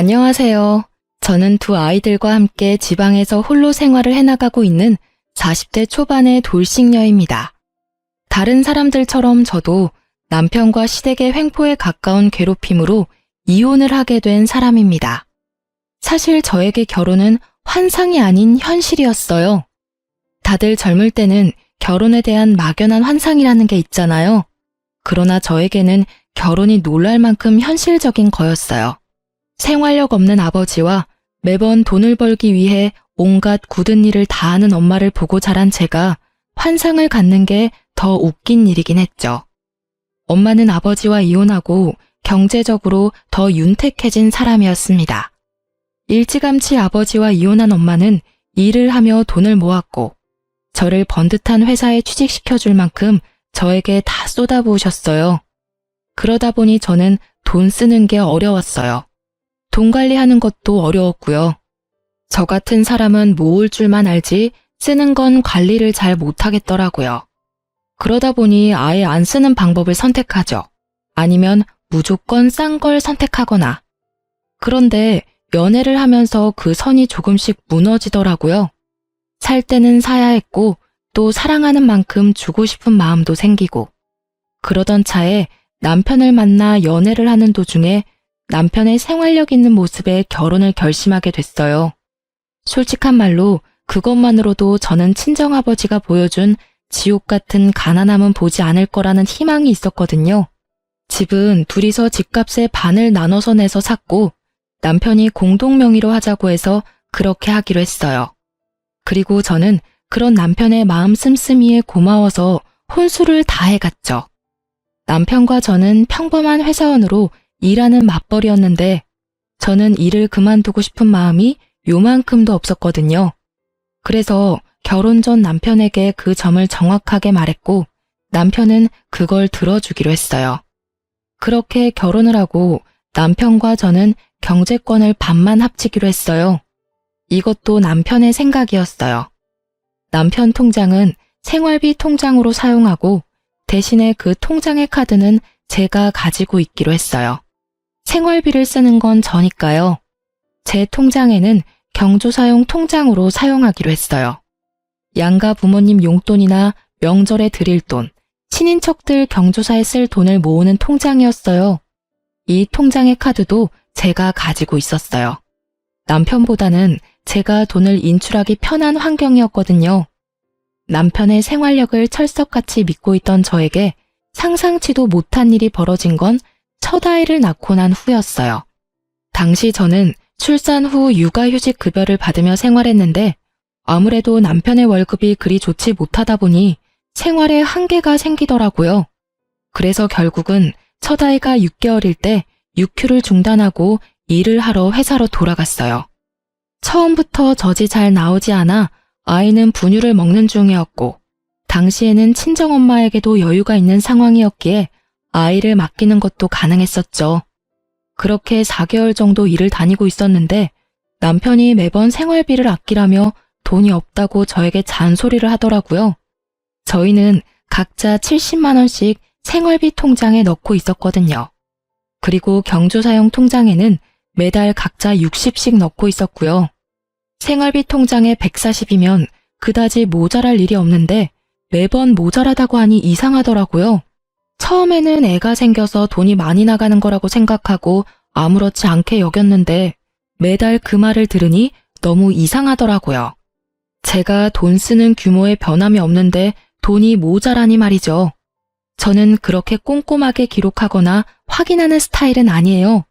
안녕하세요. 저는 두 아이들과 함께 지방에서 홀로 생활을 해나가고 있는 40대 초반의 돌싱녀입니다. 다른 사람들처럼 저도 남편과 시댁의 횡포에 가까운 괴롭힘으로 이혼을 하게 된 사람입니다. 사실 저에게 결혼은 환상이 아닌 현실이었어요. 다들 젊을 때는 결혼에 대한 막연한 환상이라는 게 있잖아요. 그러나 저에게는 결혼이 놀랄 만큼 현실적인 거였어요. 생활력 없는 아버지와 매번 돈을 벌기 위해 온갖 굳은 일을 다 하는 엄마를 보고 자란 제가 환상을 갖는 게 더 웃긴 일이긴 했죠. 엄마는 아버지와 이혼하고 경제적으로 더 윤택해진 사람이었습니다. 일찌감치 아버지와 이혼한 엄마는 일을 하며 돈을 모았고 저를 번듯한 회사에 취직시켜줄 만큼 저에게 다 쏟아부으셨어요. 그러다 보니 저는 돈 쓰는 게 어려웠어요. 돈 관리하는 것도 어려웠고요. 저 같은 사람은 모을 줄만 알지 쓰는 건 관리를 잘 못하겠더라고요. 그러다 보니 아예 안 쓰는 방법을 선택하죠. 아니면 무조건 싼 걸 선택하거나. 그런데 연애를 하면서 그 선이 조금씩 무너지더라고요. 살 때는 사야 했고 또 사랑하는 만큼 주고 싶은 마음도 생기고. 그러던 차에 남편을 만나 연애를 하는 도중에 남편의 생활력 있는 모습에 결혼을 결심하게 됐어요. 솔직한 말로 그것만으로도 저는 친정아버지가 보여준 지옥 같은 가난함은 보지 않을 거라는 희망이 있었거든요. 집은 둘이서 집값의 반을 나눠서 내서 샀고 남편이 공동 명의로 하자고 해서 그렇게 하기로 했어요. 그리고 저는 그런 남편의 마음 씀씀이에 고마워서 혼수를 다 해갔죠. 남편과 저는 평범한 회사원으로 일하는 맞벌이였는데 저는 일을 그만두고 싶은 마음이 요만큼도 없었거든요. 그래서 결혼 전 남편에게 그 점을 정확하게 말했고 남편은 그걸 들어주기로 했어요. 그렇게 결혼을 하고 남편과 저는 경제권을 반만 합치기로 했어요. 이것도 남편의 생각이었어요. 남편 통장은 생활비 통장으로 사용하고 대신에 그 통장의 카드는 제가 가지고 있기로 했어요. 생활비를 쓰는 건 저니까요. 제 통장에는 경조사용 통장으로 사용하기로 했어요. 양가 부모님 용돈이나 명절에 드릴 돈, 친인척들 경조사에 쓸 돈을 모으는 통장이었어요. 이 통장의 카드도 제가 가지고 있었어요. 남편보다는 제가 돈을 인출하기 편한 환경이었거든요. 남편의 생활력을 철석같이 믿고 있던 저에게 상상치도 못한 일이 벌어진 건 첫 아이를 낳고 난 후였어요. 당시 저는 출산 후 육아휴직 급여를 받으며 생활했는데 아무래도 남편의 월급이 그리 좋지 못하다 보니 생활에 한계가 생기더라고요. 그래서 결국은 첫 아이가 6개월일 때 육휴를 중단하고 일을 하러 회사로 돌아갔어요. 처음부터 젖이 잘 나오지 않아 아이는 분유를 먹는 중이었고 당시에는 친정엄마에게도 여유가 있는 상황이었기에 아이를 맡기는 것도 가능했었죠. 그렇게 4개월 정도 일을 다니고 있었는데 남편이 매번 생활비를 아끼라며 돈이 없다고 저에게 잔소리를 하더라고요. 저희는 각자 70만 원씩 생활비 통장에 넣고 있었거든요. 그리고 경조사용 통장에는 매달 각자 60씩 넣고 있었고요. 생활비 통장에 140이면 그다지 모자랄 일이 없는데 매번 모자라다고 하니 이상하더라고요. 처음에는 애가 생겨서 돈이 많이 나가는 거라고 생각하고 아무렇지 않게 여겼는데 매달 그 말을 들으니 너무 이상하더라고요. 제가 돈 쓰는 규모에 변함이 없는데 돈이 모자라니 말이죠. 저는 그렇게 꼼꼼하게 기록하거나 확인하는 스타일은 아니에요.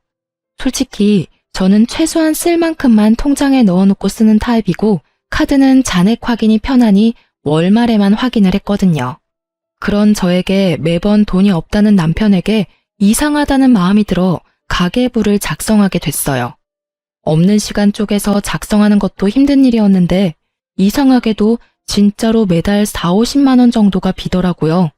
솔직히 저는 최소한 쓸 만큼만 통장에 넣어놓고 쓰는 타입이고 카드는 잔액 확인이 편하니 월말에만 확인을 했거든요. 그런 저에게 매번 돈이 없다는 남편에게 이상하다는 마음이 들어 가계부를 작성하게 됐어요. 없는 시간 쪼개서 작성하는 것도 힘든 일이었는데 이상하게도 진짜로 매달 4, 50만 원 정도가 비더라고요.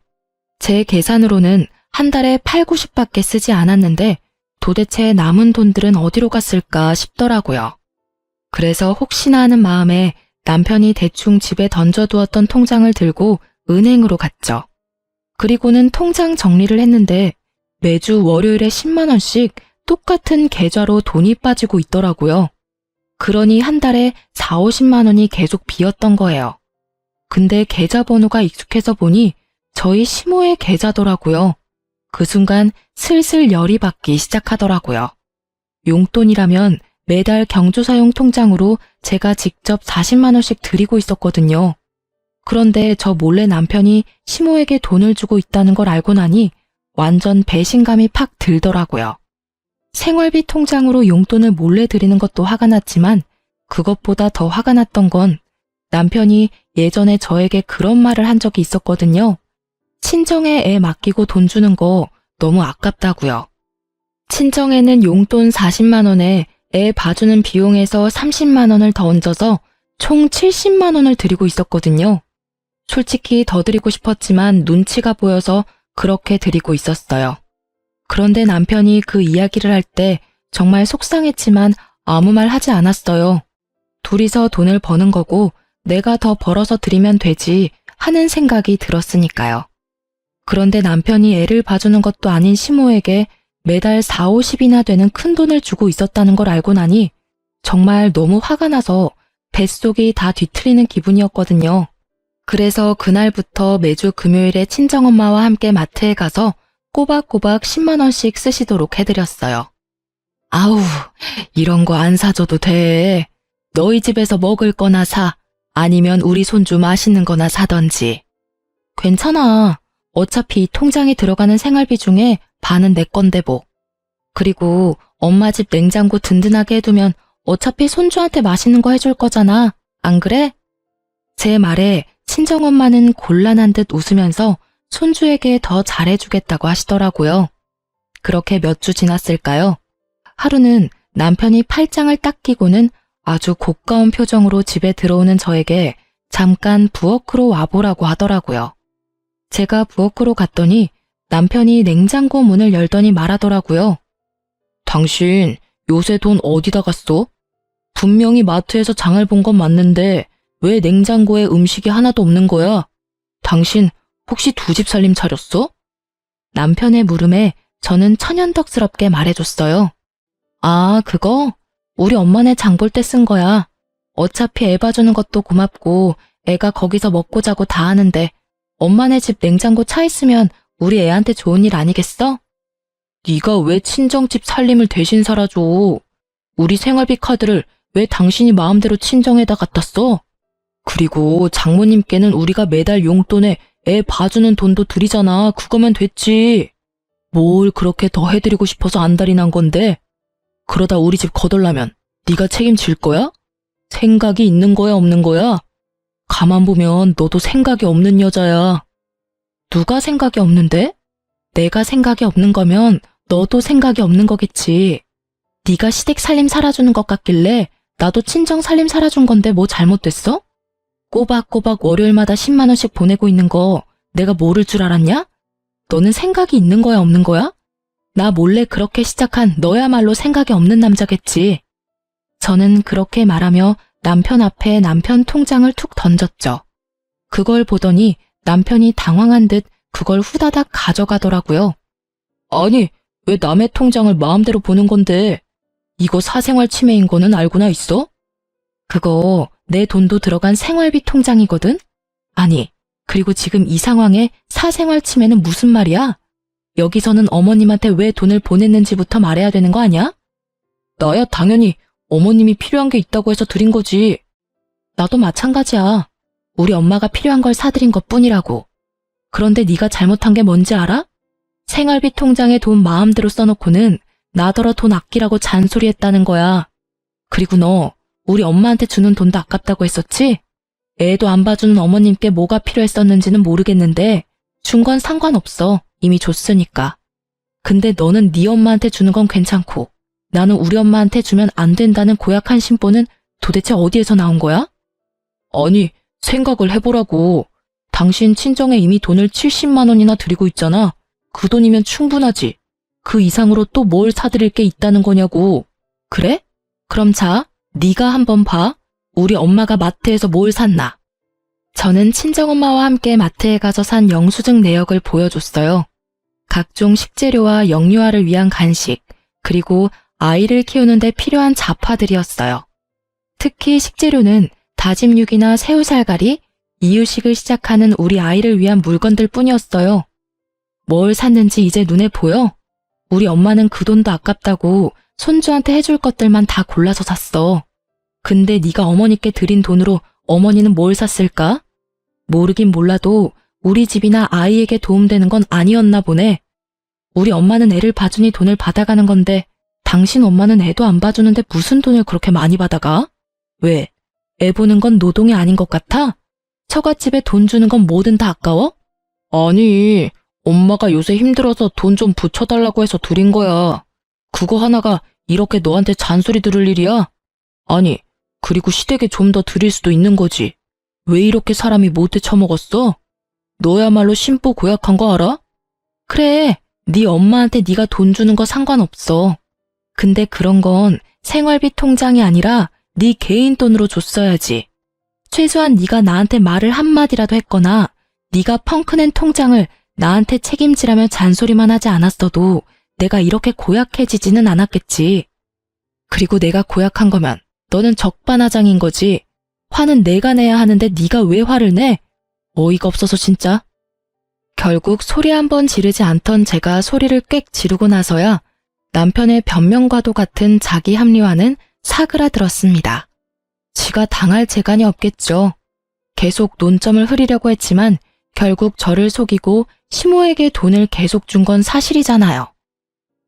제 계산으로는 한 달에 8, 90밖에 쓰지 않았는데 도대체 남은 돈들은 어디로 갔을까 싶더라고요. 그래서 혹시나 하는 마음에 남편이 대충 집에 던져두었던 통장을 들고 은행으로 갔죠. 그리고는 통장 정리를 했는데 매주 월요일에 10만 원씩 똑같은 계좌로 돈이 빠지고 있더라고요. 그러니 한 달에 4, 50만 원이 계속 비었던 거예요. 근데 계좌번호가 익숙해서 보니 저희 시모의 계좌더라고요. 그 순간 슬슬 열이 받기 시작하더라고요. 용돈이라면 매달 경조사용 통장으로 제가 직접 40만 원씩 드리고 있었거든요. 그런데 저 몰래 남편이 시모에게 돈을 주고 있다는 걸 알고 나니 완전 배신감이 팍 들더라고요. 생활비 통장으로 용돈을 몰래 드리는 것도 화가 났지만 그것보다 더 화가 났던 건 남편이 예전에 저에게 그런 말을 한 적이 있었거든요. 친정에 애 맡기고 돈 주는 거 너무 아깝다고요. 친정에는 용돈 40만 원에 애 봐주는 비용에서 30만 원을 더 얹어서 총 70만 원을 드리고 있었거든요. 솔직히 더 드리고 싶었지만 눈치가 보여서 그렇게 드리고 있었어요. 그런데 남편이 그 이야기를 할 때 정말 속상했지만 아무 말 하지 않았어요. 둘이서 돈을 버는 거고 내가 더 벌어서 드리면 되지 하는 생각이 들었으니까요. 그런데 남편이 애를 봐주는 것도 아닌 시모에게 매달 4, 50이나 되는 큰 돈을 주고 있었다는 걸 알고 나니 정말 너무 화가 나서 뱃속이 다 뒤틀리는 기분이었거든요. 그래서 그날부터 매주 금요일에 친정엄마와 함께 마트에 가서 꼬박꼬박 10만 원씩 쓰시도록 해드렸어요. 아우, 이런 거 안 사줘도 돼. 너희 집에서 먹을 거나 사. 아니면 우리 손주 맛있는 거나 사던지. 괜찮아. 어차피 통장에 들어가는 생활비 중에 반은 내 건데 뭐. 그리고 엄마 집 냉장고 든든하게 해두면 어차피 손주한테 맛있는 거 해줄 거잖아. 안 그래? 제 말에 친정엄마는 곤란한 듯 웃으면서 손주에게 더 잘해주겠다고 하시더라고요. 그렇게 몇 주 지났을까요? 하루는 남편이 팔짱을 딱 끼고는 아주 고가운 표정으로 집에 들어오는 저에게 잠깐 부엌으로 와보라고 하더라고요. 제가 부엌으로 갔더니 남편이 냉장고 문을 열더니 말하더라고요. 당신 요새 돈 어디다 갔어? 분명히 마트에서 장을 본 건 맞는데 왜 냉장고에 음식이 하나도 없는 거야? 당신 혹시 두 집 살림 차렸어? 남편의 물음에 저는 천연덕스럽게 말해줬어요. 아, 그거? 우리 엄마네 장 볼 때 쓴 거야. 어차피 애 봐주는 것도 고맙고 애가 거기서 먹고 자고 다 하는데 엄마네 집 냉장고 차 있으면 우리 애한테 좋은 일 아니겠어? 네가 왜 친정집 살림을 대신 살아줘? 우리 생활비 카드를 왜 당신이 마음대로 친정에다 갖다 써? 그리고 장모님께는 우리가 매달 용돈에 애 봐주는 돈도 드리잖아. 그거면 됐지. 뭘 그렇게 더 해드리고 싶어서 안달이 난 건데? 그러다 우리 집 거덜나면 네가 책임질 거야? 생각이 있는 거야, 없는 거야? 가만 보면 너도 생각이 없는 여자야. 누가 생각이 없는데? 내가 생각이 없는 거면 너도 생각이 없는 거겠지. 네가 시댁 살림 살아주는 것 같길래 나도 친정 살림 살아준 건데 뭐 잘못됐어? 꼬박꼬박 월요일마다 10만 원씩 보내고 있는 거 내가 모를 줄 알았냐? 너는 생각이 있는 거야, 없는 거야? 나 몰래 그렇게 시작한 너야말로 생각이 없는 남자겠지. 저는 그렇게 말하며 남편 앞에 남편 통장을 툭 던졌죠. 그걸 보더니 남편이 당황한 듯 그걸 후다닥 가져가더라고요. 아니, 왜 남의 통장을 마음대로 보는 건데? 이거 사생활 침해인 거는 알고나 있어? 그거 내 돈도 들어간 생활비 통장이거든? 아니, 그리고 지금 이 상황에 사생활 침해는 무슨 말이야? 여기서는 어머님한테 왜 돈을 보냈는지부터 말해야 되는 거 아니야? 나야 당연히 어머님이 필요한 게 있다고 해서 드린 거지. 나도 마찬가지야. 우리 엄마가 필요한 걸 사드린 것뿐이라고. 그런데 네가 잘못한 게 뭔지 알아? 생활비 통장에 돈 마음대로 써놓고는 나더러 돈 아끼라고 잔소리했다는 거야. 그리고 너 우리 엄마한테 주는 돈도 아깝다고 했었지? 애도 안 봐주는 어머님께 뭐가 필요했었는지는 모르겠는데 준 건 상관없어. 이미 줬으니까. 근데 너는 네 엄마한테 주는 건 괜찮고 나는 우리 엄마한테 주면 안 된다는 고약한 심보는 도대체 어디에서 나온 거야? 아니, 생각을 해보라고. 당신 친정에 이미 돈을 70만 원이나 드리고 있잖아. 그 돈이면 충분하지. 그 이상으로 또 뭘 사드릴 게 있다는 거냐고. 그래? 그럼 자, 네가 한번 봐. 우리 엄마가 마트에서 뭘 샀나. 저는 친정엄마와 함께 마트에 가서 산 영수증 내역을 보여줬어요. 각종 식재료와 영유아를 위한 간식, 그리고 아이를 키우는데 필요한 잡화들이었어요. 특히 식재료는 다짐 육이나 새우살가리, 이유식을 시작하는 우리 아이를 위한 물건들 뿐이었어요. 뭘 샀는지 이제 눈에 보여? 우리 엄마는 그 돈도 아깝다고 손주한테 해줄 것들만 다 골라서 샀어. 근데 네가 어머니께 드린 돈으로 어머니는 뭘 샀을까? 모르긴 몰라도 우리 집이나 아이에게 도움되는 건 아니었나 보네. 우리 엄마는 애를 봐주니 돈을 받아가는 건데 당신 엄마는 애도 안 봐주는데 무슨 돈을 그렇게 많이 받아가? 왜? 애 보는 건 노동이 아닌 것 같아? 처갓집에 돈 주는 건 뭐든 다 아까워? 아니, 엄마가 요새 힘들어서 돈 좀 붙여달라고 해서 드린 거야. 그거 하나가 이렇게 너한테 잔소리 들을 일이야? 아니, 그리고 시댁에 좀 더 드릴 수도 있는 거지. 왜 이렇게 사람이 못돼 처먹었어? 너야말로 심보 고약한 거 알아? 그래, 네 엄마한테 네가 돈 주는 거 상관없어. 근데 그런 건 생활비 통장이 아니라 네 개인 돈으로 줬어야지. 최소한 네가 나한테 말을 한마디라도 했거나 네가 펑크낸 통장을 나한테 책임지라며 잔소리만 하지 않았어도 내가 이렇게 고약해지지는 않았겠지. 그리고 내가 고약한 거면 너는 적반하장인 거지. 화는 내가 내야 하는데 네가 왜 화를 내? 어이가 없어서 진짜. 결국 소리 한 번 지르지 않던 제가 소리를 꽥 지르고 나서야 남편의 변명과도 같은 자기 합리화는 사그라들었습니다. 지가 당할 재간이 없겠죠. 계속 논점을 흐리려고 했지만 결국 저를 속이고 시모에게 돈을 계속 준 건 사실이잖아요.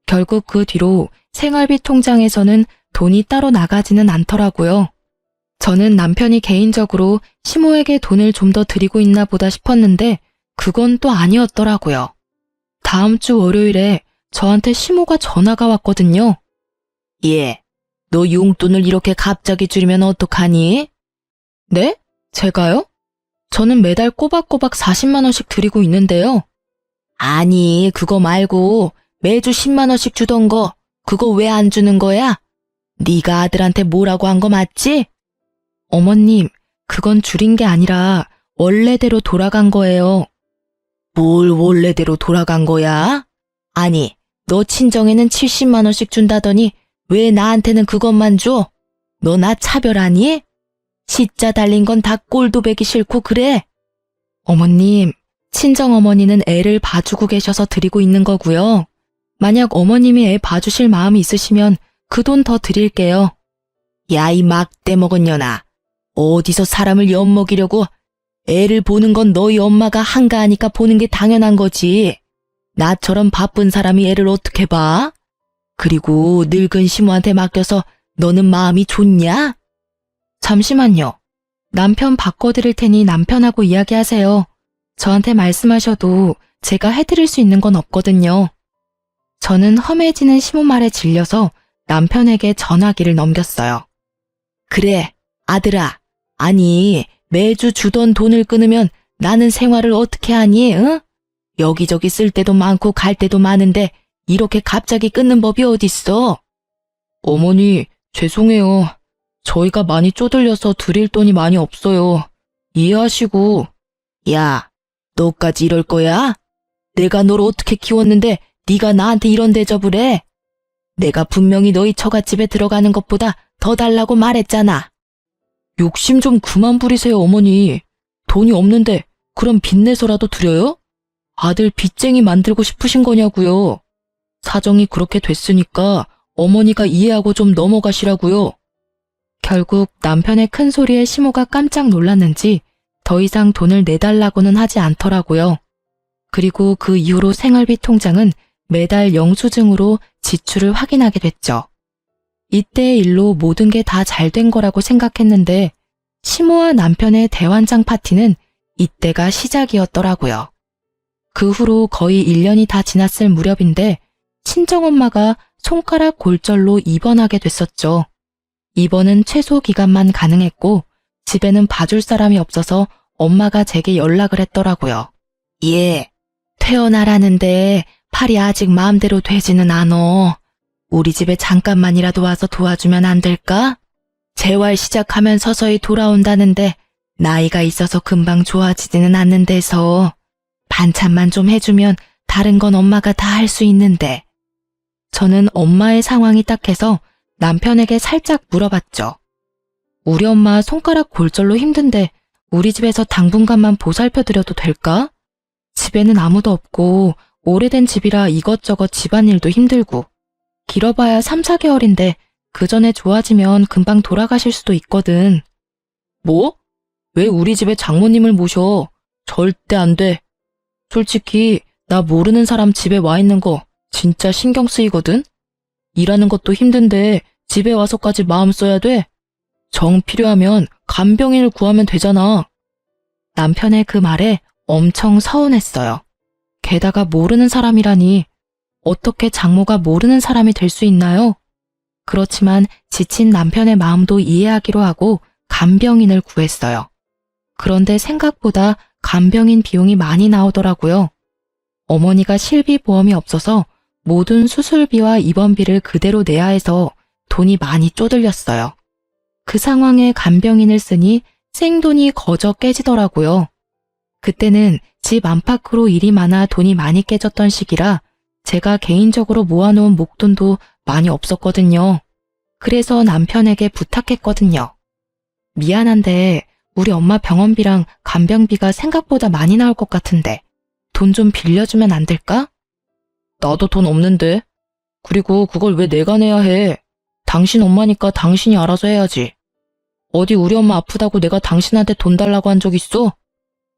결국 그 뒤로 생활비 통장에서는 돈이 따로 나가지는 않더라고요. 저는 남편이 개인적으로 시모에게 돈을 좀 더 드리고 있나 보다 싶었는데 그건 또 아니었더라고요. 다음 주 월요일에 저한테 시모가 전화가 왔거든요. 예, 너 용돈을 이렇게 갑자기 줄이면 어떡하니? 네? 제가요? 저는 매달 꼬박꼬박 40만 원씩 드리고 있는데요. 아니, 그거 말고 매주 10만 원씩 주던 거, 그거 왜 안 주는 거야? 네가 아들한테 뭐라고 한 거 맞지? 어머님, 그건 줄인 게 아니라 원래대로 돌아간 거예요. 뭘 원래대로 돌아간 거야? 아니, 너 친정에는 70만 원씩 준다더니 왜 나한테는 그것만 줘? 너 나 차별하니? 시자 달린 건 다 꼴도 보기 싫고 그래? 어머님, 친정어머니는 애를 봐주고 계셔서 드리고 있는 거고요. 만약 어머님이 애 봐주실 마음이 있으시면 그 돈 더 드릴게요. 야, 이 막대 먹은 년아. 어디서 사람을 엿먹이려고. 애를 보는 건 너희 엄마가 한가하니까 보는 게 당연한 거지. 나처럼 바쁜 사람이 애를 어떻게 봐? 그리고 늙은 시모한테 맡겨서 너는 마음이 좋냐? 잠시만요. 남편 바꿔드릴 테니 남편하고 이야기하세요. 저한테 말씀하셔도 제가 해드릴 수 있는 건 없거든요. 저는 험해지는 시모 말에 질려서 남편에게 전화기를 넘겼어요. 그래, 아들아. 아니, 매주 주던 돈을 끊으면 나는 생활을 어떻게 하니, 응? 여기저기 쓸 때도 많고 갈 때도 많은데 이렇게 갑자기 끊는 법이 어딨어? 어머니, 죄송해요. 저희가 많이 쪼들려서 드릴 돈이 많이 없어요. 이해하시고. 야, 너까지 이럴 거야? 내가 널 어떻게 키웠는데 네가 나한테 이런 대접을 해? 내가 분명히 너희 처갓집에 들어가는 것보다 더 달라고 말했잖아. 욕심 좀 그만 부리세요, 어머니. 돈이 없는데 그럼 빚내서라도 드려요? 아들 빚쟁이 만들고 싶으신 거냐고요. 사정이 그렇게 됐으니까 어머니가 이해하고 좀 넘어가시라고요. 결국 남편의 큰 소리에 시모가 깜짝 놀랐는지 더 이상 돈을 내달라고는 하지 않더라고요. 그리고 그 이후로 생활비 통장은 매달 영수증으로 지출을 확인하게 됐죠. 이때의 일로 모든 게 다 잘 된 거라고 생각했는데 시모와 남편의 대환장 파티는 이때가 시작이었더라고요. 그 후로 거의 1년이 다 지났을 무렵인데 친정엄마가 손가락 골절로 입원하게 됐었죠. 입원은 최소 기간만 가능했고 집에는 봐줄 사람이 없어서 엄마가 제게 연락을 했더라고요. 예, 퇴원하라는데 팔이 아직 마음대로 되지는 않어. 우리 집에 잠깐만이라도 와서 도와주면 안 될까? 재활 시작하면 서서히 돌아온다는데 나이가 있어서 금방 좋아지지는 않는 데서 반찬만 좀 해주면 다른 건 엄마가 다 할 수 있는데. 저는 엄마의 상황이 딱해서 남편에게 살짝 물어봤죠. 우리 엄마 손가락 골절로 힘든데 우리 집에서 당분간만 보살펴드려도 될까? 집에는 아무도 없고 오래된 집이라 이것저것 집안일도 힘들고 길어봐야 3, 4개월인데 그 전에 좋아지면 금방 돌아가실 수도 있거든. 뭐? 왜 우리 집에 장모님을 모셔? 절대 안 돼. 솔직히 나 모르는 사람 집에 와 있는 거 진짜 신경 쓰이거든? 일하는 것도 힘든데 집에 와서까지 마음 써야 돼? 정 필요하면 간병인을 구하면 되잖아. 남편의 그 말에 엄청 서운했어요. 게다가 모르는 사람이라니 어떻게 장모가 모르는 사람이 될 수 있나요? 그렇지만 지친 남편의 마음도 이해하기로 하고 간병인을 구했어요. 그런데 생각보다 간병인 비용이 많이 나오더라고요. 어머니가 실비보험이 없어서 모든 수술비와 입원비를 그대로 내야 해서 돈이 많이 쪼들렸어요. 그 상황에 간병인을 쓰니 생돈이 거저 깨지더라고요. 그때는 집 안팎으로 일이 많아 돈이 많이 깨졌던 시기라 제가 개인적으로 모아놓은 목돈도 많이 없었거든요. 그래서 남편에게 부탁했거든요. 미안한데 우리 엄마 병원비랑 간병비가 생각보다 많이 나올 것 같은데 돈 좀 빌려주면 안 될까? 나도 돈 없는데. 그리고 그걸 왜 내가 내야 해? 당신 엄마니까 당신이 알아서 해야지. 어디 우리 엄마 아프다고 내가 당신한테 돈 달라고 한 적 있어?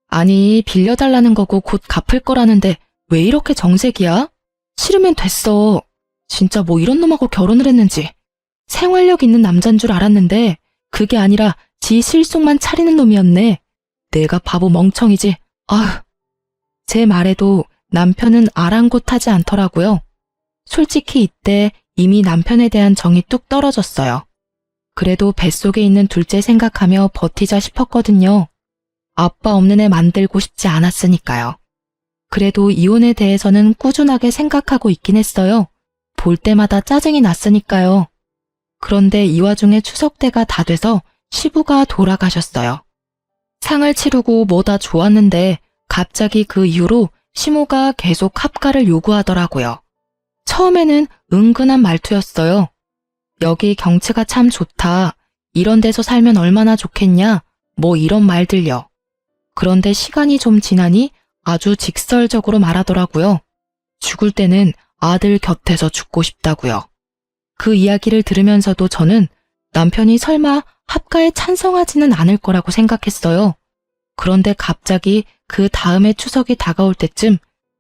아니, 빌려달라는 거고 곧 갚을 거라는데 왜 이렇게 정색이야? 싫으면 됐어. 진짜 뭐 이런 놈하고 결혼을 했는지. 생활력 있는 남잔 줄 알았는데 그게 아니라 지 실속만 차리는 놈이었네. 내가 바보 멍청이지. 아휴. 제 말에도 남편은 아랑곳하지 않더라고요. 솔직히 이때 이미 남편에 대한 정이 뚝 떨어졌어요. 그래도 뱃속에 있는 둘째 생각하며 버티자 싶었거든요. 아빠 없는 애 만들고 싶지 않았으니까요. 그래도 이혼에 대해서는 꾸준하게 생각하고 있긴 했어요. 볼 때마다 짜증이 났으니까요. 그런데 이 와중에 추석 때가 다 돼서 시부가 돌아가셨어요. 상을 치르고 뭐 다 좋았는데 갑자기 그 이후로 시모가 계속 합가를 요구하더라고요. 처음에는 은근한 말투였어요. 여기 경치가 참 좋다. 이런 데서 살면 얼마나 좋겠냐. 뭐 이런 말들요. 그런데 시간이 좀 지나니 아주 직설적으로 말하더라고요. 죽을 때는 아들 곁에서 죽고 싶다고요. 그 이야기를 들으면서도 저는 남편이 설마 합가에 찬성하지는 않을 거라고 생각했어요. 그런데 갑자기 그 다음에 추석이 다가올 때쯤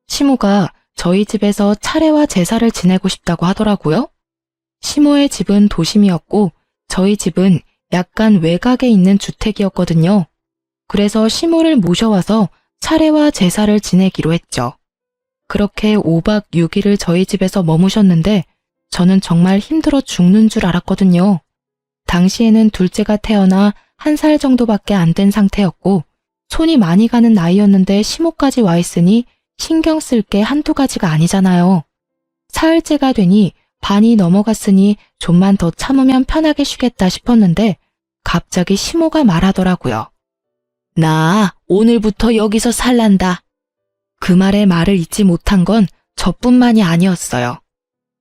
시모가 저희 집에서 차례와 제사를 지내고 싶다고 하더라고요. 시모의 집은 도심이었고 저희 집은 약간 외곽에 있는 주택이었거든요. 그래서 시모를 모셔와서 차례와 제사를 지내기로 했죠. 그렇게 5박 6일을 저희 집에서 머무셨는데 저는 정말 힘들어 죽는 줄 알았거든요. 당시에는 둘째가 태어나 1살 정도밖에 안 된 상태였고 손이 많이 가는 나이였는데 시모까지 와 있으니 신경 쓸 게 한두 가지가 아니잖아요. 사흘째가 되니 반이 넘어갔으니 좀만 더 참으면 편하게 쉬겠다 싶었는데 갑자기 시모가 말하더라고요. 나 오늘부터 여기서 살란다. 그 말에 말을 잇지 못한 건 저뿐만이 아니었어요.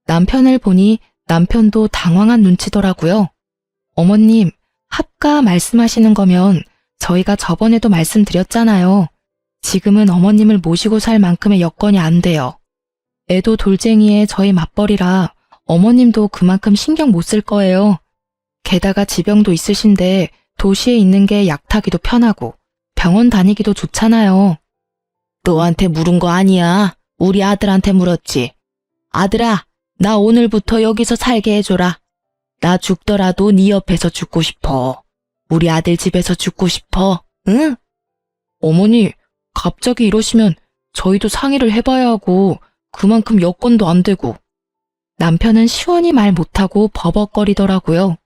남편을 보니 남편도 당황한 눈치더라고요. 어머님, 합가 말씀하시는 거면 저희가 저번에도 말씀드렸잖아요. 지금은 어머님을 모시고 살 만큼의 여건이 안 돼요. 애도 돌쟁이에 저희 맞벌이라 어머님도 그만큼 신경 못 쓸 거예요. 게다가 지병도 있으신데 도시에 있는 게 약타기도 편하고 병원 다니기도 좋잖아요. 너한테 물은 거 아니야. 우리 아들한테 물었지. 아들아, 나 오늘부터 여기서 살게 해줘라. 나 죽더라도 네 옆에서 죽고 싶어. 우리 아들 집에서 죽고 싶어. 응? 어머니, 갑자기 이러시면 저희도 상의를 해봐야 하고 그만큼 여건도 안 되고. 남편은 시원히 말 못하고 버벅거리더라고요.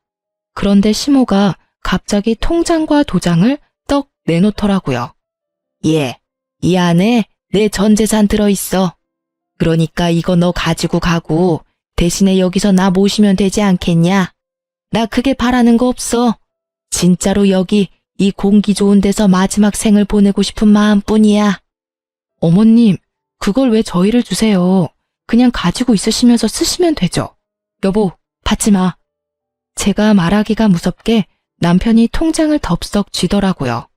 그런데 시모가 갑자기 통장과 도장을 떡 내놓더라고요. 예, 이 안에 내 전 재산 들어있어. 그러니까 이거 너 가지고 가고 대신에 여기서 나 모시면 되지 않겠냐? 나 그게 바라는 거 없어. 진짜로 여기 이 공기 좋은 데서 마지막 생을 보내고 싶은 마음뿐이야. 어머님, 그걸 왜 저희를 주세요? 그냥 가지고 있으시면서 쓰시면 되죠. 여보, 받지 마. 제가 말하기가 무섭게 남편이 통장을 덥석 쥐더라고요.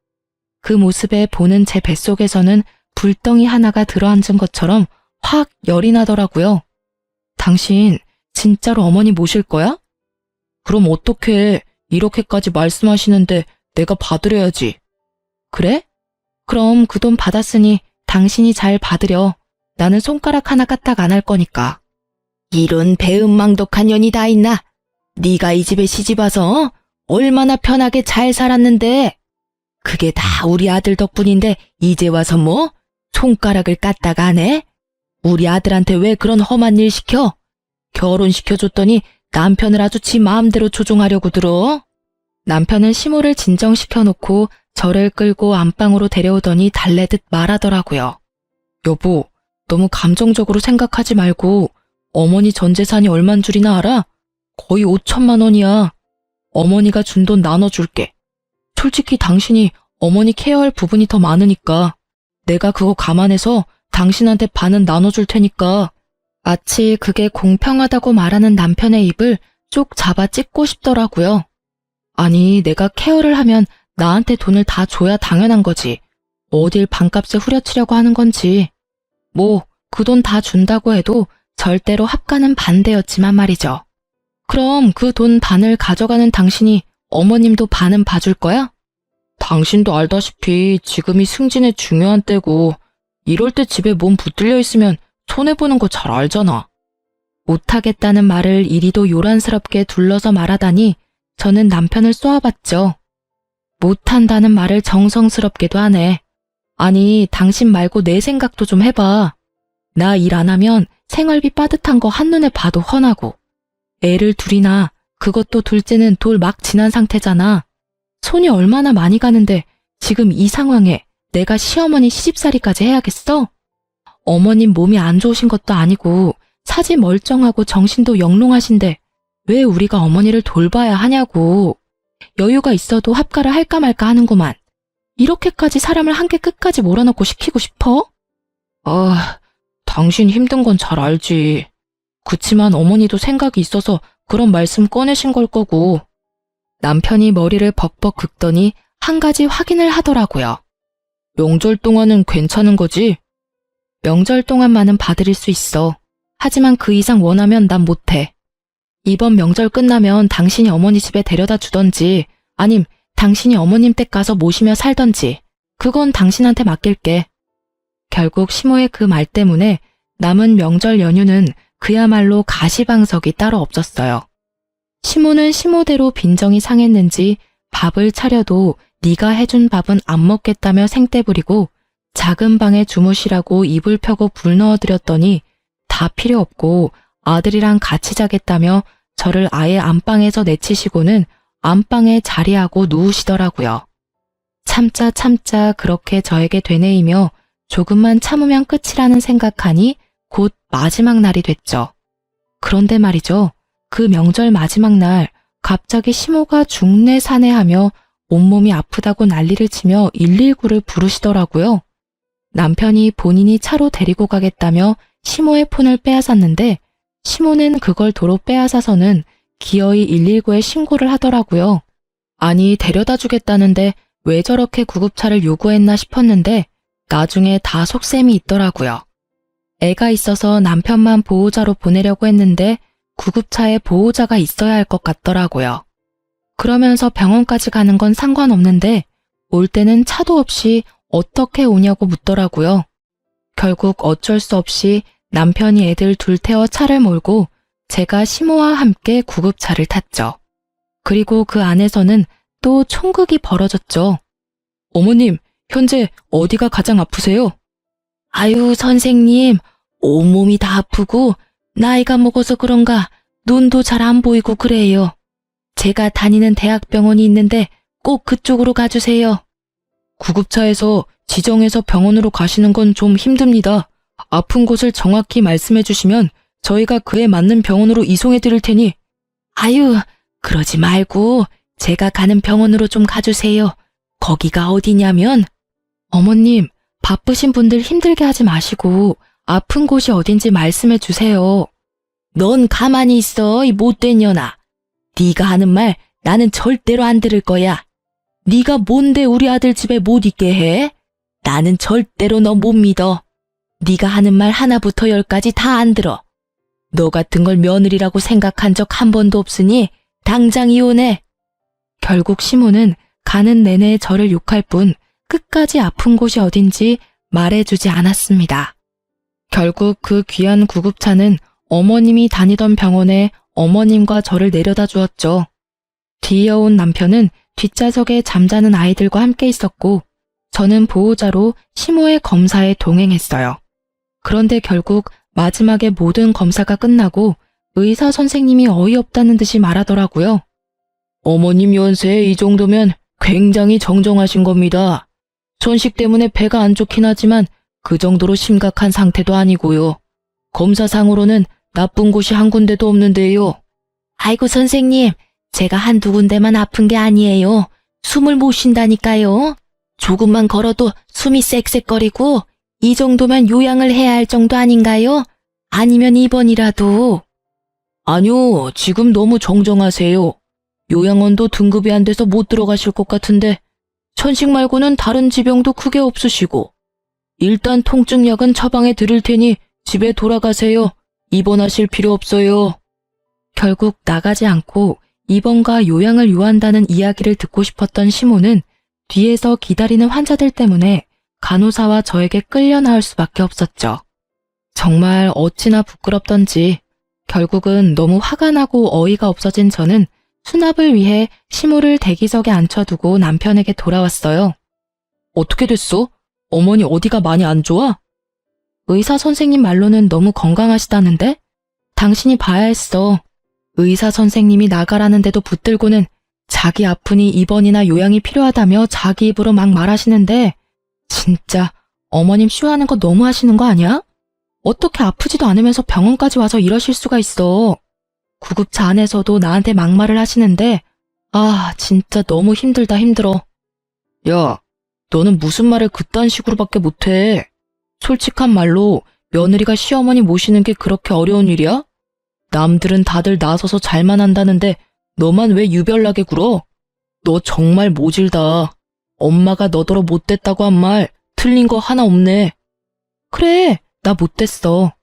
그 모습에 보는 제 뱃속에서는 불덩이 하나가 들어앉은 것처럼 확 열이 나더라고요. 당신 진짜로 어머니 모실 거야? 그럼 어떡해. 이렇게까지 말씀하시는데 내가 받으려야지. 그래? 그럼 그 돈 받았으니 당신이 잘 받으려. 나는 손가락 하나 까딱 안 할 거니까. 이런 배은망덕한 년이 다 있나? 네가 이 집에 시집와서 얼마나 편하게 잘 살았는데. 그게 다 우리 아들 덕분인데 이제 와서 뭐? 손가락을 까딱 안 해? 우리 아들한테 왜 그런 험한 일 시켜? 결혼시켜줬더니 남편을 아주 지 마음대로 조종하려고 들어. 남편은 시모를 진정시켜놓고 저를 끌고 안방으로 데려오더니 달래듯 말하더라고요. 여보, 너무 감정적으로 생각하지 말고 어머니 전 재산이 얼만 줄이나 알아? 거의 5천만 원이야. 어머니가 준 돈 나눠줄게. 솔직히 당신이 어머니 케어할 부분이 더 많으니까 내가 그거 감안해서 당신한테 반은 나눠줄 테니까. 마치 그게 공평하다고 말하는 남편의 입을 쭉 잡아 찢고 싶더라고요. 아니, 내가 케어를 하면 나한테 돈을 다 줘야 당연한 거지. 어딜 반값에 후려치려고 하는 건지. 뭐 그 돈 다 준다고 해도 절대로 합가는 반대였지만 말이죠. 그럼 그 돈 반을 가져가는 당신이 어머님도 반은 봐줄 거야? 당신도 알다시피 지금이 승진의 중요한 때고 이럴 때 집에 몸 붙들려 있으면 손해보는 거 잘 알잖아. 못하겠다는 말을 이리도 요란스럽게 둘러서 말하다니 저는 남편을 쏘아봤죠. 못한다는 말을 정성스럽게도 하네. 아니, 당신 말고 내 생각도 좀 해봐. 나 일 안 하면 생활비 빠듯한 거 한눈에 봐도 훤하고 애를 둘이나 그것도 둘째는 돌 막 지난 상태잖아. 손이 얼마나 많이 가는데 지금 이 상황에 내가 시어머니 시집살이까지 해야겠어? 어머님 몸이 안 좋으신 것도 아니고 사지 멀쩡하고 정신도 영롱하신데 왜 우리가 어머니를 돌봐야 하냐고. 여유가 있어도 합가를 할까 말까 하는구만. 이렇게까지 사람을 한개 끝까지 몰아넣고 시키고 싶어? 당신 힘든 건 잘 알지. 그치만 어머니도 생각이 있어서 그런 말씀 꺼내신 걸 거고. 남편이 머리를 벅벅 긁더니 한 가지 확인을 하더라고요. 명절 동안은 괜찮은 거지? 명절 동안만은 봐드릴 수 있어. 하지만 그 이상 원하면 난 못해. 이번 명절 끝나면 당신이 어머니 집에 데려다 주던지 아님 당신이 어머님 댁 가서 모시며 살던지 그건 당신한테 맡길게. 결국 시모의 그 말 때문에 남은 명절 연휴는 그야말로 가시방석이 따로 없었어요. 시모는 시모대로 빈정이 상했는지 밥을 차려도 네가 해준 밥은 안 먹겠다며 생떼 부리고 작은 방에 주무시라고 이불 펴고 불 넣어드렸더니 다 필요 없고 아들이랑 같이 자겠다며 저를 아예 안방에서 내치시고는 안방에 자리하고 누우시더라고요. 참자 그렇게 저에게 되뇌이며 조금만 참으면 끝이라는 생각하니 곧 마지막 날이 됐죠. 그런데 말이죠. 그 명절 마지막 날 갑자기 시모가 중내사내하며 온몸이 아프다고 난리를 치며 119를 부르시더라고요. 남편이 본인이 차로 데리고 가겠다며 시모의 폰을 빼앗았는데 시모는 그걸 도로 빼앗아서는 기어이 119에 신고를 하더라고요. 아니, 데려다 주겠다는데 왜 저렇게 구급차를 요구했나 싶었는데 나중에 다 속셈이 있더라고요. 애가 있어서 남편만 보호자로 보내려고 했는데 구급차에 보호자가 있어야 할 것 같더라고요. 그러면서 병원까지 가는 건 상관없는데 올 때는 차도 없이 어떻게 오냐고 묻더라고요. 결국 어쩔 수 없이 남편이 애들 둘 태워 차를 몰고 제가 시모와 함께 구급차를 탔죠. 그리고 그 안에서는 또 총극이 벌어졌죠. 어머님, 현재 어디가 가장 아프세요? 아유, 선생님, 온몸이 다 아프고 나이가 먹어서 그런가 눈도 잘 안 보이고 그래요. 제가 다니는 대학병원이 있는데 꼭 그쪽으로 가주세요. 구급차에서 지정해서 병원으로 가시는 건 좀 힘듭니다. 아픈 곳을 정확히 말씀해 주시면 저희가 그에 맞는 병원으로 이송해 드릴 테니. 아유, 그러지 말고 제가 가는 병원으로 좀 가주세요. 거기가 어디냐면. 어머님, 바쁘신 분들 힘들게 하지 마시고 아픈 곳이 어딘지 말씀해 주세요. 넌 가만히 있어, 이 못된 년아. 네가 하는 말 나는 절대로 안 들을 거야. 네가 뭔데 우리 아들 집에 못 있게 해? 나는 절대로 너 못 믿어. 네가 하는 말 하나부터 열까지 다 안 들어. 너 같은 걸 며느리라고 생각한 적 한 번도 없으니 당장 이혼해. 결국 시모는 가는 내내 저를 욕할 뿐 끝까지 아픈 곳이 어딘지 말해주지 않았습니다. 결국 그 귀한 구급차는 어머님이 다니던 병원에 어머님과 저를 내려다 주었죠. 뒤이어온 남편은 뒷좌석에 잠자는 아이들과 함께 있었고 저는 보호자로 시모의 검사에 동행했어요. 그런데 결국 마지막에 모든 검사가 끝나고 의사 선생님이 어이없다는 듯이 말하더라고요. 어머님 연세 이 정도면 굉장히 정정하신 겁니다. 천식 때문에 배가 안 좋긴 하지만 그 정도로 심각한 상태도 아니고요. 검사상으로는 나쁜 곳이 한 군데도 없는데요. 아이고 선생님, 제가 한두 군데만 아픈 게 아니에요. 숨을 못 쉰다니까요. 조금만 걸어도 숨이 쌕쌕거리고 이 정도면 요양을 해야 할 정도 아닌가요? 아니면 입원이라도. 아니요, 지금 너무 정정하세요. 요양원도 등급이 안 돼서 못 들어가실 것 같은데 천식 말고는 다른 지병도 크게 없으시고 일단 통증약은 처방해 드릴 테니 집에 돌아가세요. 입원하실 필요 없어요. 결국 나가지 않고 입원과 요양을 요한다는 이야기를 듣고 싶었던 시모는 뒤에서 기다리는 환자들 때문에 간호사와 저에게 끌려 나올 수밖에 없었죠. 정말 어찌나 부끄럽던지 결국은 너무 화가 나고 어이가 없어진 저는 수납을 위해 시모를 대기석에 앉혀두고 남편에게 돌아왔어요. 어떻게 됐어? 어머니 어디가 많이 안 좋아? 의사 선생님 말로는 너무 건강하시다는데? 당신이 봐야 했어. 의사 선생님이 나가라는데도 붙들고는 자기 아프니 입원이나 요양이 필요하다며 자기 입으로 막 말하시는데 진짜 어머님 쇼하는 거 너무 하시는 거 아니야? 어떻게 아프지도 않으면서 병원까지 와서 이러실 수가 있어. 구급차 안에서도 나한테 막말을 하시는데 아 진짜 너무 힘들다 힘들어. 야, 너는 무슨 말을 그딴 식으로밖에 못해. 솔직한 말로 며느리가 시어머니 모시는 게 그렇게 어려운 일이야? 남들은 다들 나서서 잘만 한다는데 너만 왜 유별나게 굴어? 너 정말 모질다. 엄마가 너더러 못됐다고 한 말 틀린 거 하나 없네. 그래, 나 못됐어.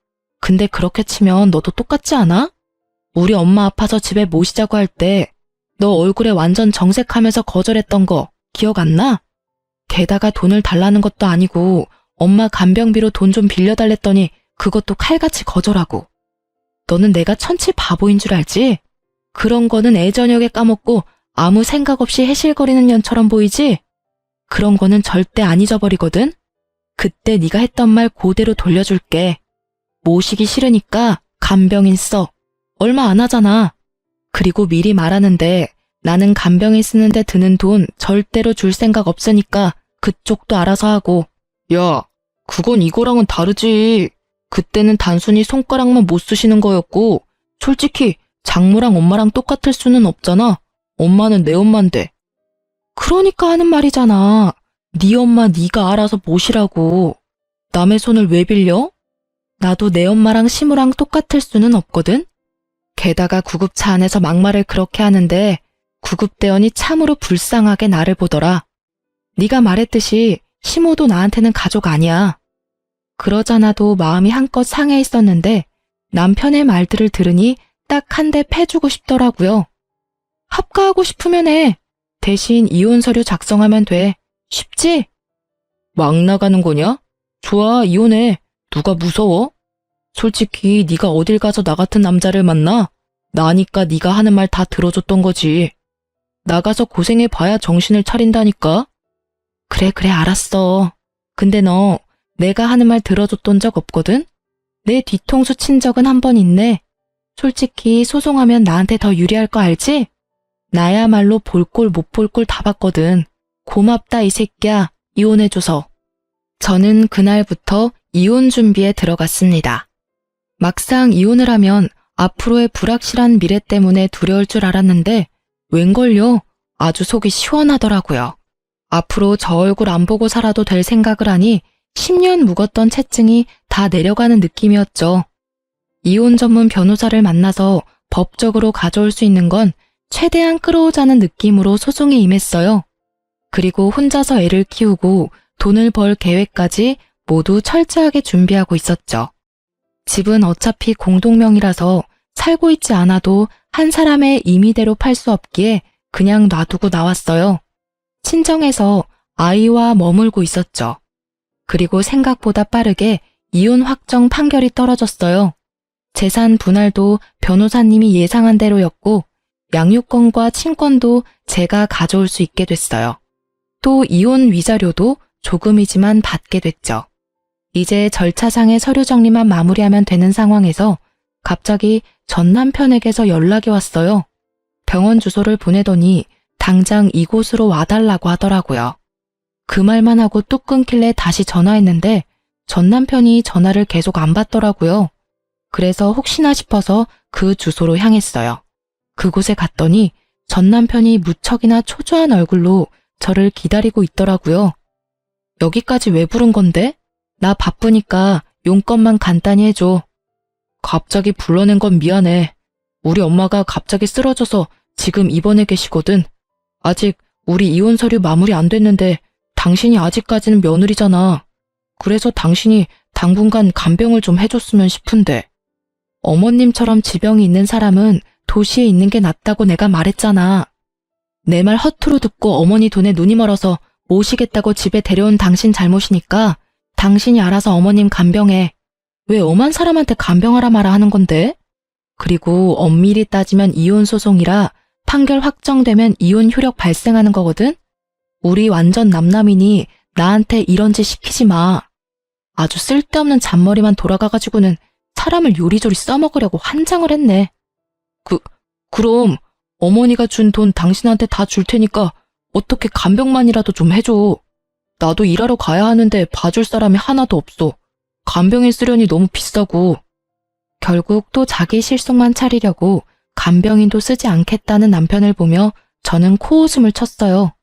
근데 그렇게 치면 너도 똑같지 않아? 우리 엄마 아파서 집에 모시자고 할 때 너 얼굴에 완전 정색하면서 거절했던 거 기억 안 나? 게다가 돈을 달라는 것도 아니고 엄마 간병비로 돈 좀 빌려달랬더니 그것도 칼같이 거절하고. 너는 내가 천치 바보인 줄 알지? 그런 거는 애저녁에 까먹고 아무 생각 없이 해실거리는 년처럼 보이지? 그런 거는 절대 안 잊어버리거든? 그때 네가 했던 말 그대로 돌려줄게. 모시기 싫으니까 간병인 써. 얼마 안 하잖아. 그리고 미리 말하는데 나는 간병인 쓰는데 드는 돈 절대로 줄 생각 없으니까 그쪽도 알아서 하고. 야, 그건 이거랑은 다르지. 그때는 단순히 손가락만 못 쓰시는 거였고 솔직히 장모랑 엄마랑 똑같을 수는 없잖아. 엄마는 내 엄마인데. 그러니까 하는 말이잖아. 네 엄마 네가 알아서 모시라고. 남의 손을 왜 빌려? 나도 내 엄마랑 시무랑 똑같을 수는 없거든. 게다가 구급차 안에서 막말을 그렇게 하는데 구급대원이 참으로 불쌍하게 나를 보더라. 네가 말했듯이 시모도 나한테는 가족 아니야. 그러잖아도 마음이 한껏 상해 있었는데 남편의 말들을 들으니 딱 한 대 패주고 싶더라고요. 합가하고 싶으면 해. 대신 이혼 서류 작성하면 돼. 쉽지? 막 나가는 거냐? 좋아, 이혼해. 누가 무서워? 솔직히 네가 어딜 가서 나 같은 남자를 만나? 나니까 네가 하는 말 다 들어줬던 거지. 나가서 고생해봐야 정신을 차린다니까. 그래 알았어. 근데 너 내가 하는 말 들어줬던 적 없거든? 내 뒤통수 친 적은 한 번 있네. 솔직히 소송하면 나한테 더 유리할 거 알지? 나야말로 볼 꼴 못 볼 꼴 다 봤거든. 고맙다 이 새끼야. 이혼해줘서. 저는 그날부터 이혼 준비에 들어갔습니다. 막상 이혼을 하면 앞으로의 불확실한 미래 때문에 두려울 줄 알았는데 웬걸요? 아주 속이 시원하더라고요. 앞으로 저 얼굴 안 보고 살아도 될 생각을 하니 10년 묵었던 채증이 다 내려가는 느낌이었죠. 이혼 전문 변호사를 만나서 법적으로 가져올 수 있는 건 최대한 끌어오자는 느낌으로 소송에 임했어요. 그리고 혼자서 애를 키우고 돈을 벌 계획까지 모두 철저하게 준비하고 있었죠. 집은 어차피 공동명의라서 살고 있지 않아도 한 사람의 임의대로 팔 수 없기에 그냥 놔두고 나왔어요. 친정에서 아이와 머물고 있었죠. 그리고 생각보다 빠르게 이혼 확정 판결이 떨어졌어요. 재산 분할도 변호사님이 예상한 대로였고 양육권과 친권도 제가 가져올 수 있게 됐어요. 또 이혼 위자료도 조금이지만 받게 됐죠. 이제 절차상의 서류 정리만 마무리하면 되는 상황에서 갑자기 전 남편에게서 연락이 왔어요. 병원 주소를 보내더니 당장 이곳으로 와달라고 하더라고요. 그 말만 하고 뚝 끊길래 다시 전화했는데 전 남편이 전화를 계속 안 받더라고요. 그래서 혹시나 싶어서 그 주소로 향했어요. 그곳에 갔더니 전 남편이 무척이나 초조한 얼굴로 저를 기다리고 있더라고요. 여기까지 왜 부른 건데? 나 바쁘니까 용건만 간단히 해줘. 갑자기 불러낸 건 미안해. 우리 엄마가 갑자기 쓰러져서 지금 입원해 계시거든. 아직 우리 이혼 서류 마무리 안 됐는데 당신이 아직까지는 며느리잖아. 그래서 당신이 당분간 간병을 좀 해줬으면 싶은데. 어머님처럼 지병이 있는 사람은 도시에 있는 게 낫다고 내가 말했잖아. 내 말 허투루 듣고 어머니 돈에 눈이 멀어서 모시겠다고 집에 데려온 당신 잘못이니까 당신이 알아서 어머님 간병해. 왜 엄한 사람한테 간병하라 마라 하는 건데? 그리고 엄밀히 따지면 이혼 소송이라 판결 확정되면 이혼 효력 발생하는 거거든? 우리 완전 남남이니 나한테 이런 짓 시키지 마. 아주 쓸데없는 잔머리만 돌아가가지고는 사람을 요리조리 써먹으려고 환장을 했네. 그럼 어머니가 준 돈 당신한테 다 줄 테니까 어떻게 간병만이라도 좀 해줘. 나도 일하러 가야 하는데 봐줄 사람이 하나도 없어. 간병인 쓰려니 너무 비싸고. 결국 또 자기 실속만 차리려고 간병인도 쓰지 않겠다는 남편을 보며 저는 코웃음을 쳤어요.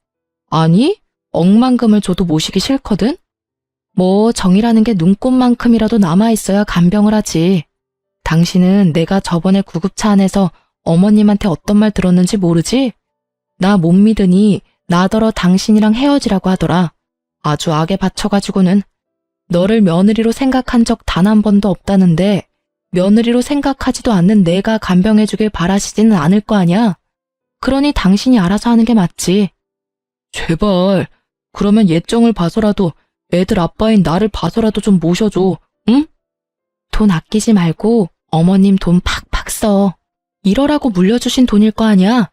아니, 억만금을 줘도 모시기 싫거든? 뭐 정이라는 게 눈꽃만큼이라도 남아있어야 간병을 하지. 당신은 내가 저번에 구급차 안에서 어머님한테 어떤 말 들었는지 모르지? 나 못 믿으니 나더러 당신이랑 헤어지라고 하더라. 아주 악에 받쳐가지고는. 너를 며느리로 생각한 적 단 한 번도 없다는데 며느리로 생각하지도 않는 내가 간병해주길 바라시지는 않을 거 아냐? 그러니 당신이 알아서 하는 게 맞지. 제발, 그러면 예정을 봐서라도 애들 아빠인 나를 봐서라도 좀 모셔줘, 응? 돈 아끼지 말고 어머님 돈 팍팍 써. 이러라고 물려주신 돈일 거 아니야?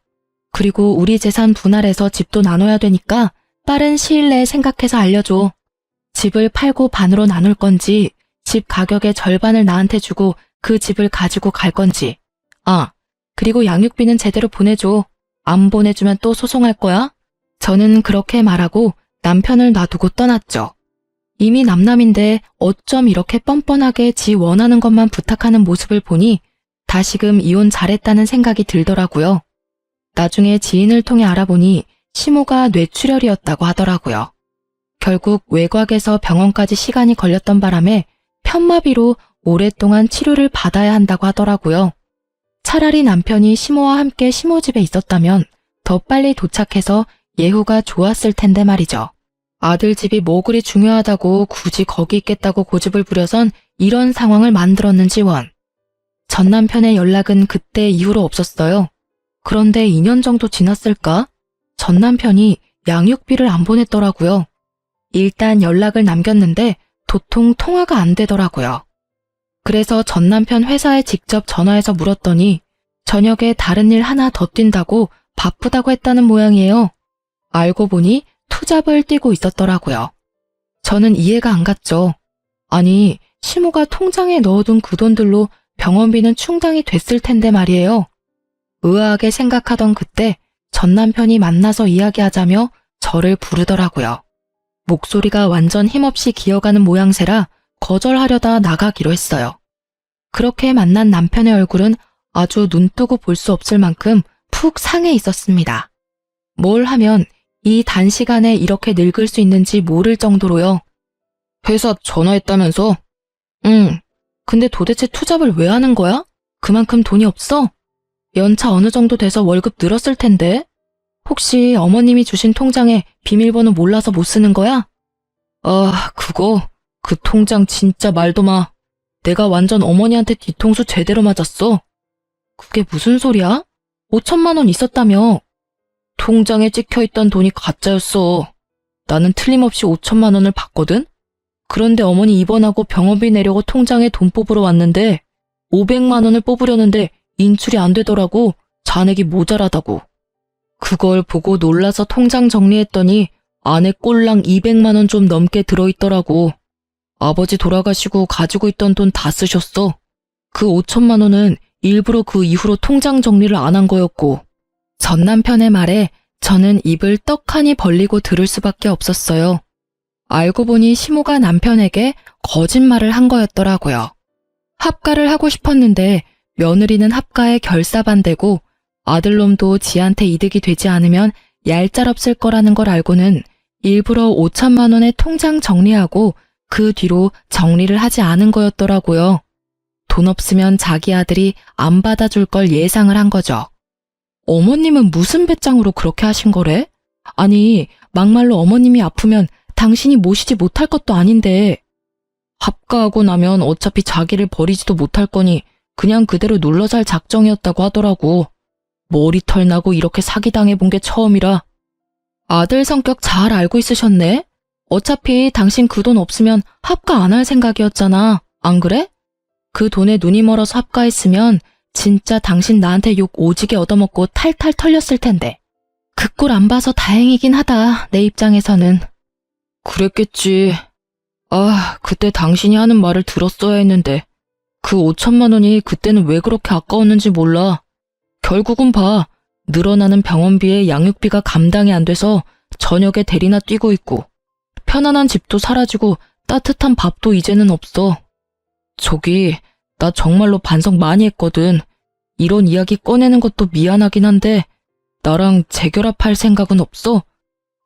그리고 우리 재산 분할해서 집도 나눠야 되니까 빠른 시일 내에 생각해서 알려줘. 집을 팔고 반으로 나눌 건지, 집 가격의 절반을 나한테 주고 그 집을 가지고 갈 건지. 아, 그리고 양육비는 제대로 보내줘. 안 보내주면 또 소송할 거야? 저는 그렇게 말하고 남편을 놔두고 떠났죠. 이미 남남인데 어쩜 이렇게 뻔뻔하게 지 원하는 것만 부탁하는 모습을 보니 다시금 이혼 잘했다는 생각이 들더라고요. 나중에 지인을 통해 알아보니 시모가 뇌출혈이었다고 하더라고요. 결국 외곽에서 병원까지 시간이 걸렸던 바람에 편마비로 오랫동안 치료를 받아야 한다고 하더라고요. 차라리 남편이 시모와 함께 시모 집에 있었다면 더 빨리 도착해서 예후가 좋았을 텐데 말이죠. 아들 집이 뭐 그리 중요하다고 굳이 거기 있겠다고 고집을 부려선 이런 상황을 만들었는지 원. 전 남편의 연락은 그때 이후로 없었어요. 그런데 2년 정도 지났을까? 전 남편이 양육비를 안 보냈더라고요. 일단 연락을 남겼는데 도통 통화가 안 되더라고요. 그래서 전 남편 회사에 직접 전화해서 물었더니 저녁에 다른 일 하나 더 뛴다고 바쁘다고 했다는 모양이에요. 알고 보니 투잡을 뛰고 있었더라고요. 저는 이해가 안 갔죠. 아니, 시모가 통장에 넣어둔 그 돈들로 병원비는 충당이 됐을 텐데 말이에요. 의아하게 생각하던 그때 전 남편이 만나서 이야기하자며 저를 부르더라고요. 목소리가 완전 힘없이 기어가는 모양새라 거절하려다 나가기로 했어요. 그렇게 만난 남편의 얼굴은 아주 눈뜨고 볼 수 없을 만큼 푹 상해 있었습니다. 뭘 하면 이 단시간에 이렇게 늙을 수 있는지 모를 정도로요. 회사 전화했다면서? 응. 근데 도대체 투잡을 왜 하는 거야? 그만큼 돈이 없어? 연차 어느 정도 돼서 월급 늘었을 텐데? 혹시 어머님이 주신 통장에 비밀번호 몰라서 못 쓰는 거야? 아, 그거? 그 통장 진짜 말도 마. 내가 완전 어머니한테 뒤통수 제대로 맞았어. 그게 무슨 소리야? 5천만 원 있었다며. 통장에 찍혀있던 돈이 가짜였어. 나는 틀림없이 5천만 원을 받거든? 그런데 어머니 입원하고 병원비 내려고 통장에 돈 뽑으러 왔는데 500만 원을 뽑으려는데 인출이 안 되더라고. 잔액이 모자라다고. 그걸 보고 놀라서 통장 정리했더니 안에 꼴랑 200만 원 좀 넘게 들어있더라고. 아버지 돌아가시고 가지고 있던 돈 다 쓰셨어. 그 5천만 원은 일부러 그 이후로 통장 정리를 안 한 거였고. 전 남편의 말에 저는 입을 떡하니 벌리고 들을 수밖에 없었어요. 알고 보니 시모가 남편에게 거짓말을 한 거였더라고요. 합가를 하고 싶었는데 며느리는 합가에 결사반대고 아들놈도 지한테 이득이 되지 않으면 얄짤없을 거라는 걸 알고는 일부러 5천만 원의 통장 정리하고 그 뒤로 정리를 하지 않은 거였더라고요. 돈 없으면 자기 아들이 안 받아줄 걸 예상을 한 거죠. 어머님은 무슨 배짱으로 그렇게 하신 거래? 아니, 막말로 어머님이 아프면 당신이 모시지 못할 것도 아닌데. 합가하고 나면 어차피 자기를 버리지도 못할 거니 그냥 그대로 눌러 살 작정이었다고 하더라고. 머리털 나고 이렇게 사기당해본 게 처음이라. 아들 성격 잘 알고 있으셨네? 어차피 당신 그 돈 없으면 합가 안 할 생각이었잖아. 안 그래? 그 돈에 눈이 멀어서 합가했으면 진짜 당신 나한테 욕 오지게 얻어먹고 탈탈 털렸을 텐데. 그 꼴 안 봐서 다행이긴 하다, 내 입장에서는. 그랬겠지. 아, 그때 당신이 하는 말을 들었어야 했는데 그 5천만 원이 그때는 왜 그렇게 아까웠는지 몰라. 결국은 봐. 늘어나는 병원비에 양육비가 감당이 안 돼서 저녁에 대리나 뛰고 있고 편안한 집도 사라지고 따뜻한 밥도 이제는 없어. 저기, 나 정말로 반성 많이 했거든. 이런 이야기 꺼내는 것도 미안하긴 한데 나랑 재결합할 생각은 없어?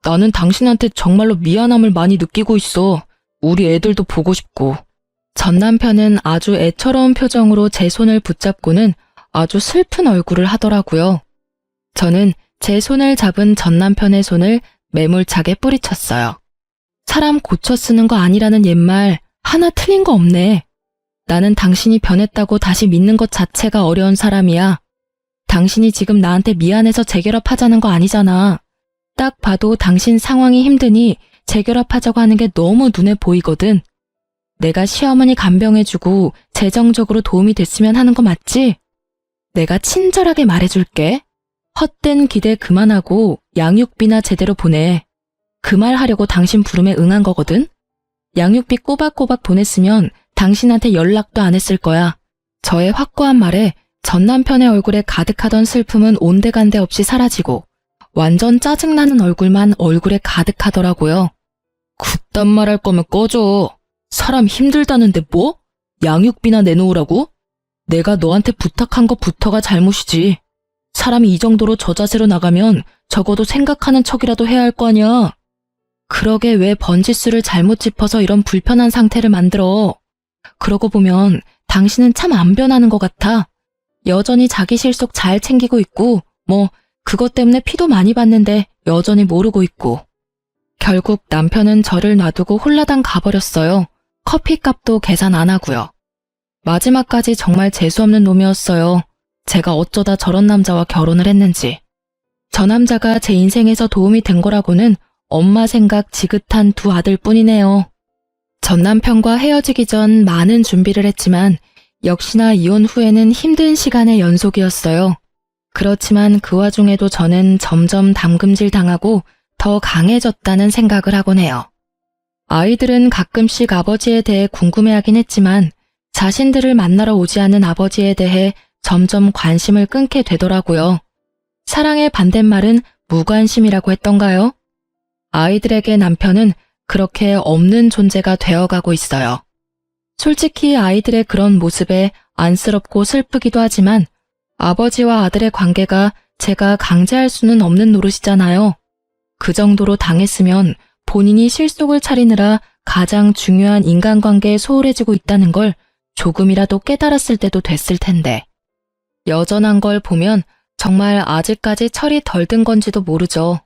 나는 당신한테 정말로 미안함을 많이 느끼고 있어. 우리 애들도 보고 싶고. 전 남편은 아주 애처로운 표정으로 제 손을 붙잡고는 아주 슬픈 얼굴을 하더라고요. 저는 제 손을 잡은 전 남편의 손을 매몰차게 뿌리쳤어요. 사람 고쳐 쓰는 거 아니라는 옛말 하나 틀린 거 없네. 나는 당신이 변했다고 다시 믿는 것 자체가 어려운 사람이야. 당신이 지금 나한테 미안해서 재결합하자는 거 아니잖아. 딱 봐도 당신 상황이 힘드니 재결합하자고 하는 게 너무 눈에 보이거든. 내가 시어머니 간병해주고 재정적으로 도움이 됐으면 하는 거 맞지? 내가 친절하게 말해줄게. 헛된 기대 그만하고 양육비나 제대로 보내. 그 말 하려고 당신 부름에 응한 거거든? 양육비 꼬박꼬박 보냈으면 당신한테 연락도 안 했을 거야. 저의 확고한 말에 전 남편의 얼굴에 가득하던 슬픔은 온데간데 없이 사라지고 완전 짜증나는 얼굴만 얼굴에 가득하더라고요. 그딴 말 할 거면 꺼져. 사람 힘들다는데 뭐? 양육비나 내놓으라고? 내가 너한테 부탁한 것부터가 잘못이지. 사람이 이 정도로 저자세로 나가면 적어도 생각하는 척이라도 해야 할 거 아니야. 그러게 왜 번지수를 잘못 짚어서 이런 불편한 상태를 만들어. 그러고 보면 당신은 참 안 변하는 것 같아. 여전히 자기 실속 잘 챙기고 있고 그것 때문에 피도 많이 받는데 여전히 모르고 있고. 결국 남편은 저를 놔두고 홀라당 가버렸어요. 커피값도 계산 안 하고요. 마지막까지 정말 재수없는 놈이었어요. 제가 어쩌다 저런 남자와 결혼을 했는지. 저 남자가 제 인생에서 도움이 된 거라고는 엄마 생각 지긋한 두 아들뿐이네요. 전 남편과 헤어지기 전 많은 준비를 했지만 역시나 이혼 후에는 힘든 시간의 연속이었어요. 그렇지만 그 와중에도 저는 점점 담금질 당하고 더 강해졌다는 생각을 하곤 해요. 아이들은 가끔씩 아버지에 대해 궁금해하긴 했지만 자신들을 만나러 오지 않은 아버지에 대해 점점 관심을 끊게 되더라고요. 사랑의 반대말은 무관심이라고 했던가요? 아이들에게 남편은 그렇게 없는 존재가 되어가고 있어요. 솔직히 아이들의 그런 모습에 안쓰럽고 슬프기도 하지만 아버지와 아들의 관계가 제가 강제할 수는 없는 노릇이잖아요. 그 정도로 당했으면 본인이 실속을 차리느라 가장 중요한 인간관계에 소홀해지고 있다는 걸 조금이라도 깨달았을 때도 됐을 텐데. 여전한 걸 보면 정말 아직까지 철이 덜 든 건지도 모르죠.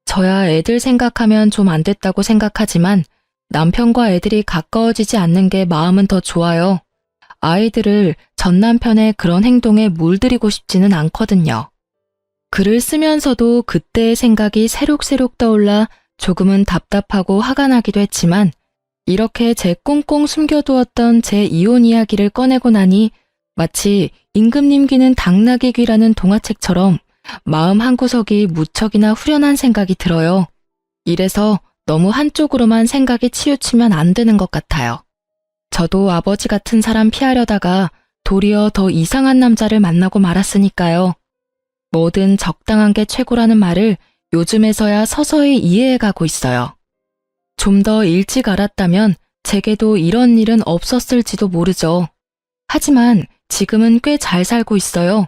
저야 애들 생각하면 좀 안 됐다고 생각하지만 남편과 애들이 가까워지지 않는 게 마음은 더 좋아요. 아이들을 전 남편의 그런 행동에 물들이고 싶지는 않거든요. 글을 쓰면서도 그때의 생각이 새록새록 떠올라 조금은 답답하고 화가 나기도 했지만 이렇게 제 꽁꽁 숨겨두었던 제 이혼 이야기를 꺼내고 나니 마치 임금님 귀는 당나귀 귀라는 동화책처럼 마음 한구석이 무척이나 후련한 생각이 들어요. 이래서 너무 한쪽으로만 생각이 치우치면 안 되는 것 같아요. 저도 아버지 같은 사람 피하려다가 도리어 더 이상한 남자를 만나고 말았으니까요. 뭐든 적당한 게 최고라는 말을 요즘에서야 서서히 이해해가고 있어요. 좀 더 일찍 알았다면 제게도 이런 일은 없었을지도 모르죠. 하지만 지금은 꽤 잘 살고 있어요.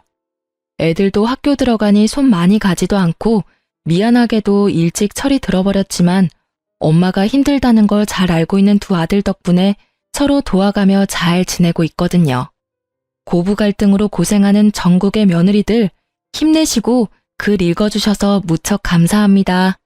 애들도 학교 들어가니 손 많이 가지도 않고 미안하게도 일찍 철이 들어버렸지만 엄마가 힘들다는 걸 잘 알고 있는 두 아들 덕분에 서로 도와가며 잘 지내고 있거든요. 고부 갈등으로 고생하는 전국의 며느리들 힘내시고 글 읽어주셔서 무척 감사합니다.